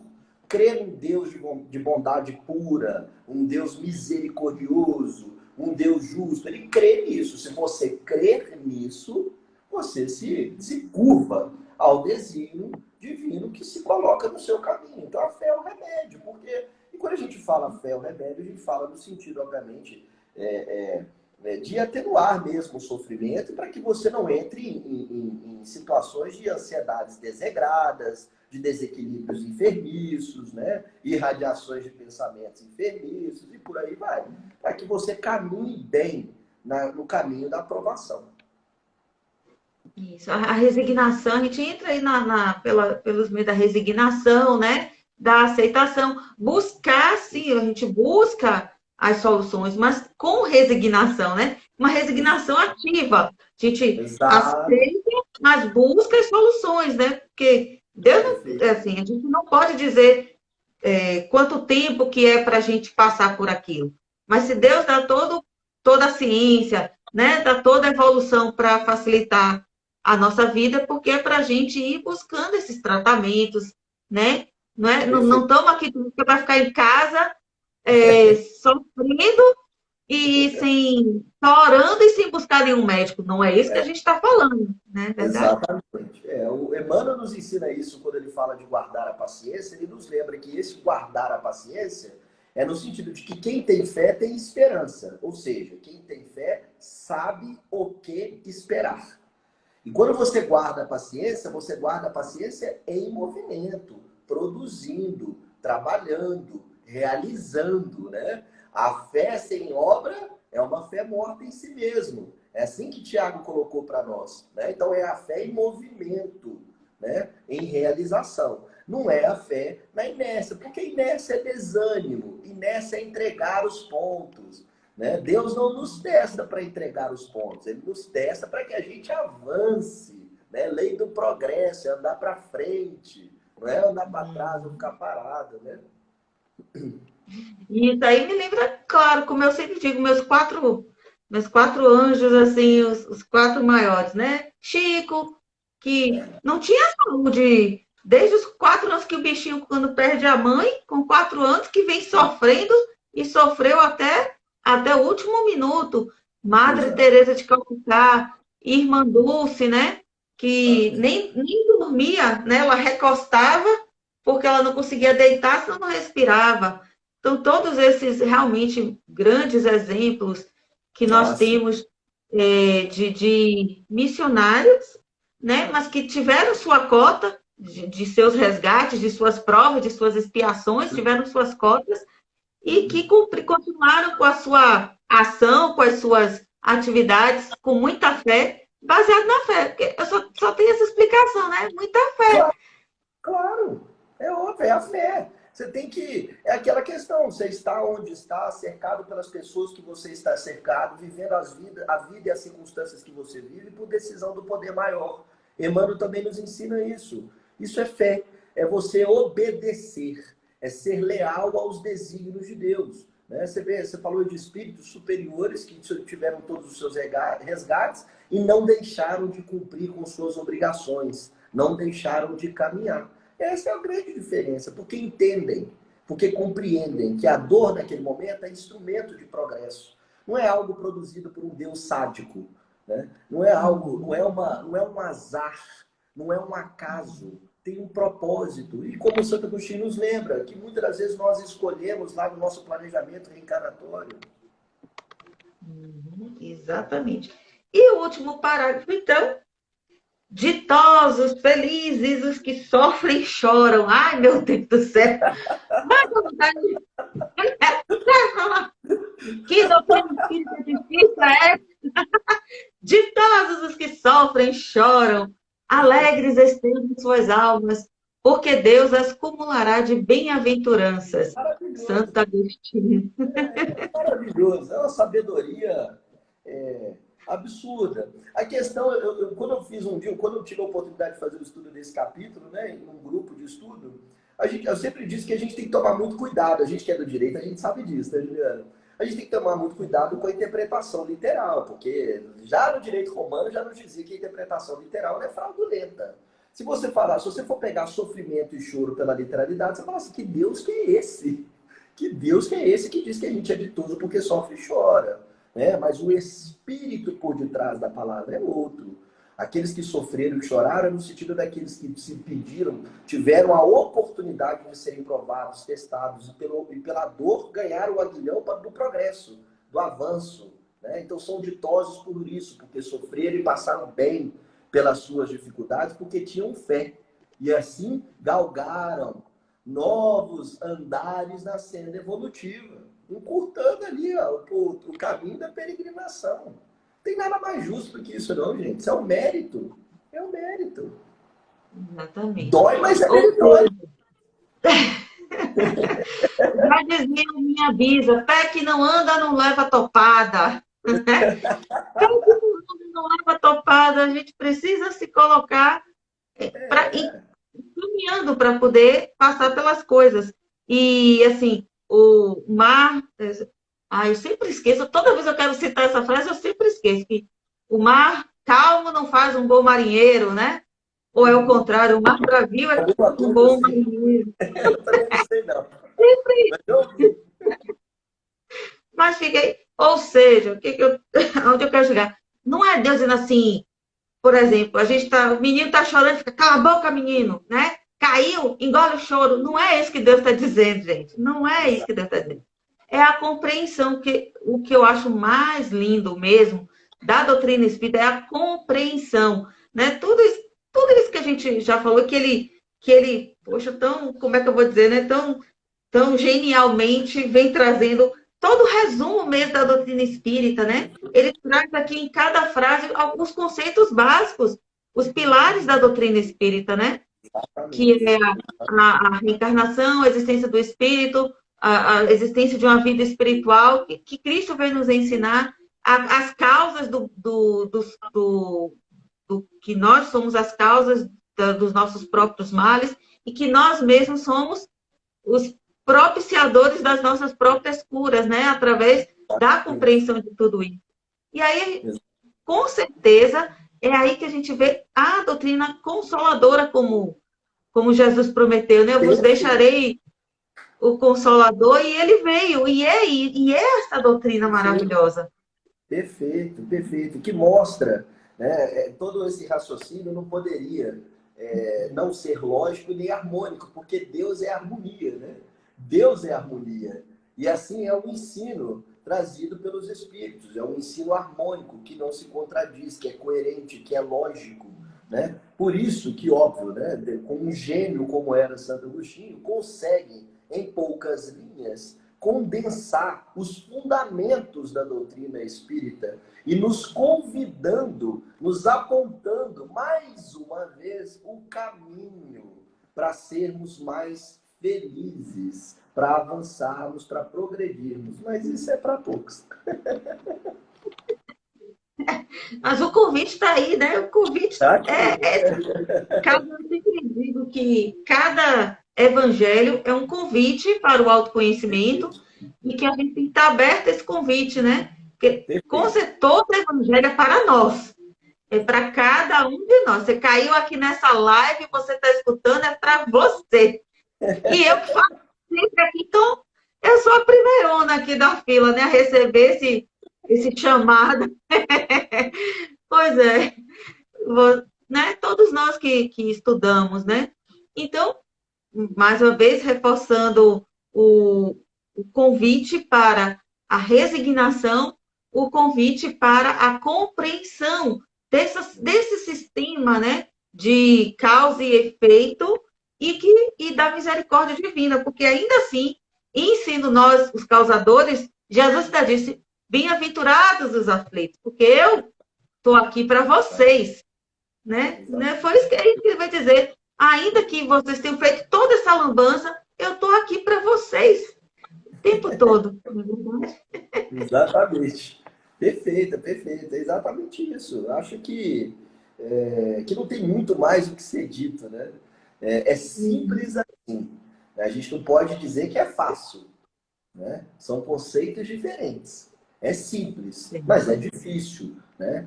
Speaker 2: crê num Deus de bondade pura, um Deus misericordioso, um Deus justo. Ele crê nisso. Se você crer nisso, você se curva ao desígnio divino que se coloca no seu caminho. Então a fé é um remédio, porque e quando a gente fala fé é um remédio, a gente fala no sentido, obviamente, de atenuar mesmo o sofrimento para que você não entre em situações de ansiedades desregradas, de desequilíbrios enfermiços, né? Irradiações de pensamentos enfermiços e por aí vai. Para que você caminhe bem no caminho da aprovação.
Speaker 1: Isso, a resignação, a gente entra aí pelos meios da resignação, né? Da aceitação. Buscar, sim, a gente busca as soluções, mas com resignação, né? Uma resignação ativa. A gente
Speaker 2: Exato.
Speaker 1: aceita, mas busca as soluções, né? Porque Deus não,
Speaker 2: Perfeito.
Speaker 1: assim, a gente não pode dizer quanto tempo que é para a gente passar por aquilo. Mas se Deus dá toda a ciência, né? Dá toda a evolução para facilitar a nossa vida, porque é para a gente ir buscando esses tratamentos, né? Não
Speaker 2: Perfeito.
Speaker 1: estamos aqui para ficar em casa sofrendo e sem só orando e sem buscar nenhum médico. Não é isso que a gente está falando, né? É verdade?
Speaker 2: Exatamente. O Emmanuel nos ensina isso quando ele fala de guardar a paciência. Ele nos lembra que esse guardar a paciência é no sentido de que quem tem fé tem esperança. Ou seja, quem tem fé sabe o que esperar. E quando você guarda a paciência em movimento, produzindo, trabalhando, realizando, né? A fé sem obra é uma fé morta em si mesmo. É assim que Tiago colocou para nós, né? Então é a fé em movimento, né? Em realização. Não é a fé na inércia, porque inércia é desânimo, inércia é entregar os pontos. Né? Deus não nos testa para entregar os pontos, Ele nos testa para que a gente avance. Né? Lei do progresso, é andar para frente, não é andar para trás ou ficar parado. Né?
Speaker 1: E isso aí me lembra, claro, como eu sempre digo, meus quatro anjos, assim, os quatro maiores, né? Chico, que não tinha saúde desde os 4 anos que o bichinho, quando perde a mãe, com 4 anos, que vem sofrendo e sofreu até o último minuto. Madre
Speaker 2: Exato.
Speaker 1: Teresa de Calcutá, Irmã Dulce, né? Que nem dormia, né? Ela recostava porque ela não conseguia deitar, senão não respirava. Então, todos esses realmente grandes exemplos que nós
Speaker 2: Nossa.
Speaker 1: temos de missionários, né, mas que tiveram sua cota de seus resgates, de suas provas, de suas expiações, tiveram suas cotas e que continuaram com a sua ação, com as suas atividades, com muita fé, baseado na fé. Porque eu só tenho essa explicação, né? Muita fé.
Speaker 2: Claro, claro. É óbvio, é a fé. Você tem que. É aquela questão, você está onde está, cercado pelas pessoas que você está cercado, vivendo a vida e as circunstâncias que você vive por decisão do poder maior. Emmanuel também nos ensina isso. Isso é fé, é você obedecer, é ser leal aos desígnios de Deus. Né? Você falou de espíritos superiores que tiveram todos os seus resgates e não deixaram de cumprir com suas obrigações, não deixaram de caminhar. Essa é a grande diferença, porque entendem, porque compreendem que a dor naquele momento é instrumento de progresso. Não é algo produzido por um Deus sádico, né? Não é algo, não é um azar, não é um acaso, tem um propósito. E como o Santo Agostinho nos lembra, que muitas das vezes nós escolhemos lá no nosso planejamento reencarnatório.
Speaker 1: Exatamente. E o último parágrafo, então, ditosos, felizes, os que sofrem e choram. Ai, meu Deus do céu! Vai dar vontade de falar. Que doutrina espírita difícil é essa? Ditosos os que sofrem e choram, alegres estejam suas almas, porque Deus as cumulará de bem-aventuranças.
Speaker 2: Maravilhoso.
Speaker 1: Santo Agostinho.
Speaker 2: Maravilhoso, é uma sabedoria absurda. A questão, quando eu fiz um dia, quando eu tive a oportunidade de fazer o estudo desse capítulo, né, em um grupo de estudo, eu sempre disse que a gente tem que tomar muito cuidado. A gente que é do direito, a gente sabe disso, né, Juliana? A gente tem que tomar muito cuidado com a interpretação literal, porque já no direito romano já nos dizia que a interpretação literal é fraudulenta. Se você falar, se você for pegar sofrimento e choro pela literalidade, você fala assim, que Deus que é esse? Que Deus que é esse que diz que a gente é ditoso porque sofre e chora, né? Mas o espírito por detrás da palavra é outro. Aqueles que sofreram e choraram é no sentido daqueles que se pediram, tiveram a oportunidade de serem provados, testados e pela dor ganharam o aguilhão do progresso, do avanço. Né? Então são ditosos por isso, porque sofreram e passaram bem pelas suas dificuldades, porque tinham fé. E assim galgaram novos andares na senda evolutiva, encurtando ali ó, o caminho da peregrinação. Não tem nada mais justo do que isso, não, gente. Isso é um mérito. É um mérito.
Speaker 1: Exatamente.
Speaker 2: Dói, mas é
Speaker 1: Ou
Speaker 2: meritório.
Speaker 1: já dizia minha bisa, pé que não anda não leva topada. Né? Pé que não anda não leva topada. A gente precisa se colocar caminhando para poder passar pelas coisas. E, assim, o mar... eu sempre esqueço, toda vez que eu quero citar essa frase, eu sempre esqueço que o mar calmo não faz um bom marinheiro, né? Ou é o contrário, o mar bravio é que
Speaker 2: Alguma
Speaker 1: faz um
Speaker 2: coisa
Speaker 1: bom
Speaker 2: assim.
Speaker 1: marinheiro.
Speaker 2: Eu também não sei, não.
Speaker 1: Sempre.
Speaker 2: Mas eu vi.
Speaker 1: Mas fiquei... Ou seja, onde eu quero chegar? Não é Deus dizendo assim, por exemplo, o menino está chorando, fica, cala a boca, menino, né? Caiu, engole o choro. Não é isso que Deus está dizendo, gente. Não é isso que Deus está dizendo. É a compreensão, o que eu acho mais lindo mesmo da doutrina espírita é a compreensão, né? Tudo isso que a gente já falou, poxa, tão, como é que eu vou dizer, né? Tão genialmente vem trazendo todo o resumo mesmo da doutrina espírita, né? Ele traz aqui em cada frase alguns conceitos básicos, os pilares da doutrina espírita, né? Que é a reencarnação, a existência do espírito, a existência de uma vida espiritual, que Cristo veio nos ensinar, as causas do que nós somos as causas dos nossos próprios males e que nós mesmos somos os propiciadores das nossas próprias curas, né? Através da compreensão de tudo isso. E aí, com certeza, é aí que a gente vê a doutrina consoladora como Jesus prometeu, né? Eu vos deixarei o Consolador, e ele veio, e é essa doutrina maravilhosa.
Speaker 2: Perfeito, perfeito. Que mostra, né, todo esse raciocínio não poderia não ser lógico nem harmônico, porque Deus é harmonia, né? Deus é harmonia. E assim é o ensino trazido pelos Espíritos. É um ensino harmônico, que não se contradiz, que é coerente, que é lógico, né? Por isso que, óbvio, né, com um gênio como era Santo Agostinho, consegue, em poucas linhas, condensar os fundamentos da doutrina espírita e nos convidando, nos apontando mais uma vez o caminho para sermos mais felizes, para avançarmos, para progredirmos. Mas isso é para poucos.
Speaker 1: Mas o convite está aí, né? O convite
Speaker 2: Tá aqui.
Speaker 1: eu sempre digo que cada evangelho é um convite para o autoconhecimento e que a gente tem que estar aberto a esse convite, né? Porque com certeza todo evangelho é para nós. É para cada um de nós. Você caiu aqui nessa live, você está escutando, é para você. E eu que faço sempre aqui, então eu sou a primeirona aqui da fila, né? A receber esse chamado. Pois é, né? Todos nós que estudamos, né? Então, mais uma vez, reforçando o convite para a resignação, o convite para a compreensão desse sistema, né, de causa e efeito e da misericórdia divina, porque ainda assim, em sendo nós os causadores, Jesus ainda disse, bem-aventurados os aflitos, porque eu estou aqui para vocês, né? Foi isso que ele vai dizer. Ainda que vocês tenham feito toda essa lambança, eu estou aqui para vocês o tempo todo.
Speaker 2: Exatamente. Perfeita, perfeita. É exatamente isso. Eu acho que não tem muito mais o que ser dito, né? É simples assim. A gente não pode dizer que é fácil, né? São conceitos diferentes. É simples, mas é difícil, né?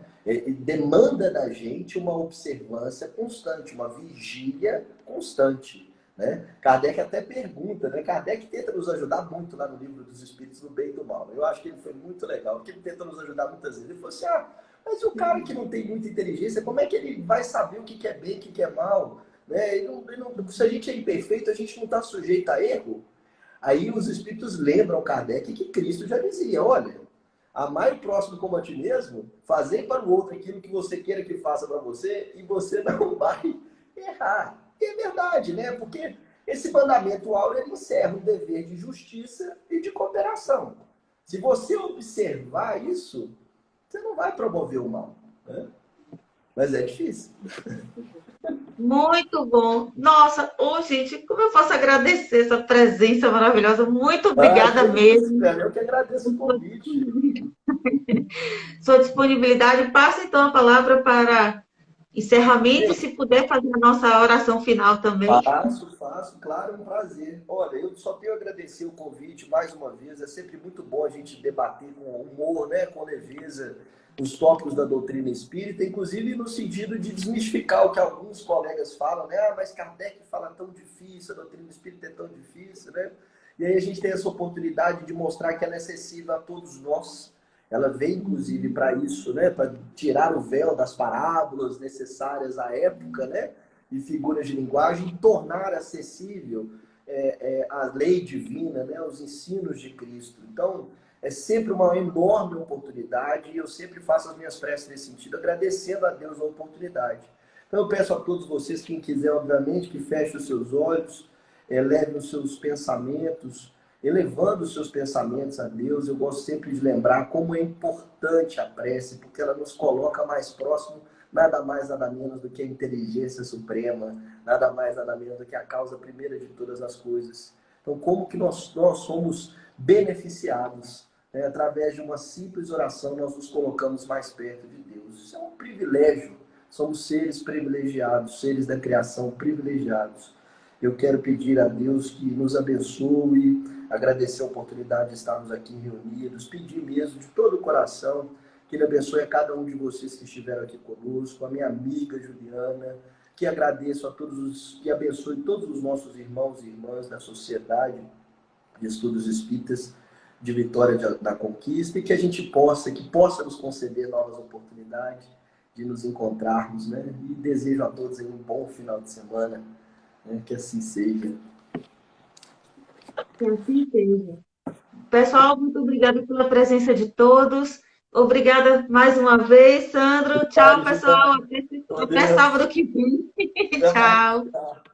Speaker 2: Demanda da gente uma observância constante, uma vigília constante, né? Kardec até pergunta, né? Kardec tenta nos ajudar muito lá no Livro dos Espíritos, no Bem e do Mal. Eu acho que ele foi muito legal, porque ele tenta nos ajudar muitas vezes. Ele falou assim, mas o cara que não tem muita inteligência, como é que ele vai saber o que é bem, o que é mal? Né? Se a gente é imperfeito, a gente não está sujeito a erro. Aí os espíritos lembram Kardec que Cristo já dizia, olha, amai o próximo como a ti mesmo, fazei para o outro aquilo que você queira que faça para você, e você não vai errar. E é verdade, né? Porque esse mandamento áureo ele encerra um dever de justiça e de cooperação. Se você observar isso, você não vai promover o mal, né? Mas é difícil.
Speaker 1: Muito bom. Nossa, gente, como eu posso agradecer essa presença maravilhosa? Muito obrigada mesmo.
Speaker 2: Eu que agradeço o convite.
Speaker 1: Sua disponibilidade. Passa então a palavra para encerramento, se puder fazer a nossa oração final também.
Speaker 2: Faço, claro, é um prazer. Olha, eu só tenho a agradecer o convite mais uma vez. É sempre muito bom a gente debater com humor, né, com leveza, os tópicos da doutrina espírita, inclusive no sentido de desmistificar o que alguns colegas falam, né? Mas Kardec fala tão difícil, a doutrina espírita é tão difícil, né? E aí a gente tem essa oportunidade de mostrar que ela é acessível a todos nós. Ela vem, inclusive, para isso, né? Para tirar o véu das parábolas necessárias à época, né? E figuras de linguagem, e tornar acessível a lei divina, né? Os ensinos de Cristo. Então, é sempre uma enorme oportunidade e eu sempre faço as minhas preces nesse sentido, agradecendo a Deus a oportunidade. Então, eu peço a todos vocês, quem quiser, obviamente, que feche os seus olhos, eleve os seus pensamentos, elevando os seus pensamentos a Deus. Eu gosto sempre de lembrar como é importante a prece, porque ela nos coloca mais próximo, nada mais, nada menos do que a inteligência suprema, nada mais, nada menos do que a causa primeira de todas as coisas. Então, como que nós somos beneficiados, né? Através de uma simples oração, nós nos colocamos mais perto de Deus. Isso é um privilégio. Somos seres privilegiados, seres da criação privilegiados. Eu quero pedir a Deus que nos abençoe, agradecer a oportunidade de estarmos aqui reunidos, pedir mesmo de todo o coração que Ele abençoe a cada um de vocês que estiveram aqui conosco, a minha amiga Juliana, que agradeço a todos que abençoe todos os nossos irmãos e irmãs da Sociedade de Estudos Espíritas de Vitória da Conquista, e que a gente possa nos conceder novas oportunidades de nos encontrarmos, né? E desejo a todos aí um bom final de semana, né? Que assim seja.
Speaker 1: Que assim seja. Pessoal, muito obrigada pela presença de todos. Obrigada mais uma vez, Sandro. Tchau,
Speaker 2: Obrigado,
Speaker 1: pessoal.
Speaker 2: Juliana.
Speaker 1: Até,
Speaker 2: Com
Speaker 1: até
Speaker 2: Deus.
Speaker 1: sábado que vem. Tchau.